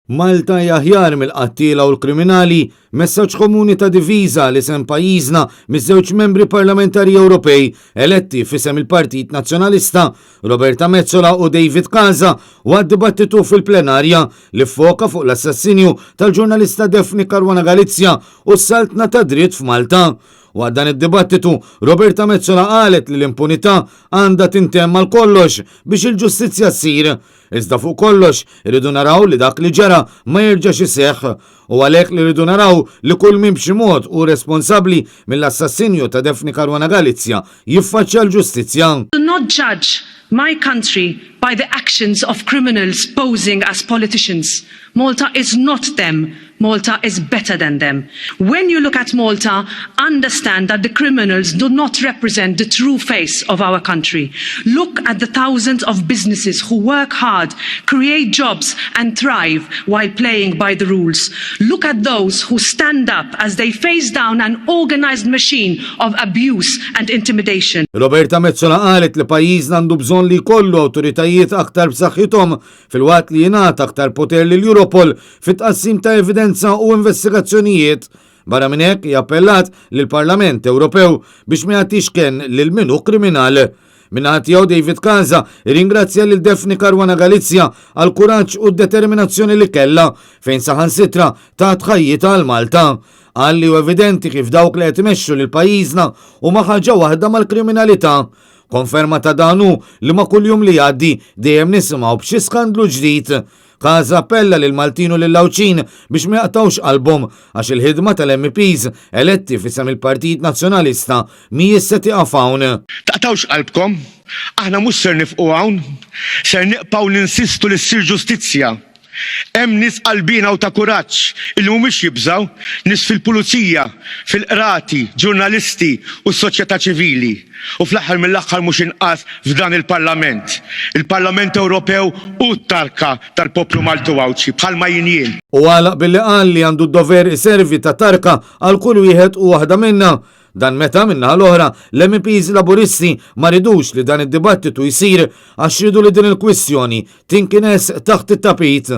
Malta jaħjar mill-qattila u l-kriminali, messaġġ komuni ta' diviża li sem pajjiżna miż-żewġ membri parlamentari Ewropej eletti fisem il-Partit Nazzjonalista Roberta Metsola u David Casa u għad-dibattitu fil-plenarja li foka fuq l-assassinju tal-ġurnalista Daphne Caruana Galizia u s-saltna ta' dritt f'Malta. U għaddan id-dibattitu, Roberta Metsola qalet li l-impunità għandha tintemm għal kollox biex il-ġustizzja ssir. Iżda fuq kollox irridu naraw li dak li ġara ma jerġax iseħħ u għalhekk li rridu naraw li kull min b'xi mod hu responsabbli mill-assassinju ta' Daphne Caruana Galizia jiffaċċja l-ġustizzja. Do not judge my country by the actions of criminals posing as politicians. Malta is not them. Malta is better than them. When you look at Malta, understand that the criminals do not represent the true face of our country. Look at the thousands of businesses who work hard, create jobs and thrive while playing by the rules. Look at those who stand up as they face down an organized machine of abuse and intimidation. Roberta Metsola qalet li pajjiżna għandu bżonn li jkollu awtoritajiet aktar b'saħħithom fil-waqt li jingħata aktar poter lil Europol fit-tqassim ta' evidenza u investigazzjonijiet. Barra minn hekk jappellat lill-Parlament Ewropew biex ma jagħtix ken lil minu kriminal. Minnaħat jew David Casa ringrazzja lil Daphne Caruana Galizia għal kuraġġ u determinazzjoni li kellha fejn saħansitra ta' tħajjita għal Malta. Għalli u evidenti kif dawk li qed imexxu lil pajjiżna huma ħaġa waħda mal-kriminalità. Konferma ta' danu li ma' kuljum li jgħaddi dejjem nisimgħu b'xi skandlu ġdid. Casa appella lil Maltin u lil Lawċin biex ma jaqtawx qalbhom għax il-ħidma tal-MPs eletti fisem il-Partit Nazzjonalista mhijiex se tieqaf hawn. Taqtawx qalbkom, aħna mhux ser nifqu hawn, ser niqpaw ninsistu li ssir ġustizzja. Hemm nies qalbina u ta' kuraġġ illi mhumiex jibżgħu, nies fil-pulizija, fil-qrati, ġurnalisti u s-soċjetà ċivili. U fl-aħħar mill-aħħar mhux inqas f'dan il-Parlament. Il-Parlament Ewropew u t-tarka tal-poplu Maltuwawċi bħalma jien. U għalaq billi qal li għandu d-dover iservi ta' tarka għal kull wieħed u waħda minnha. Dan meta minna l-oħra l-MPs laburisti ma ridux li dan id-dibattitu jsir għax ridu li din il-kwistjoni tinkines taħt it-tapit.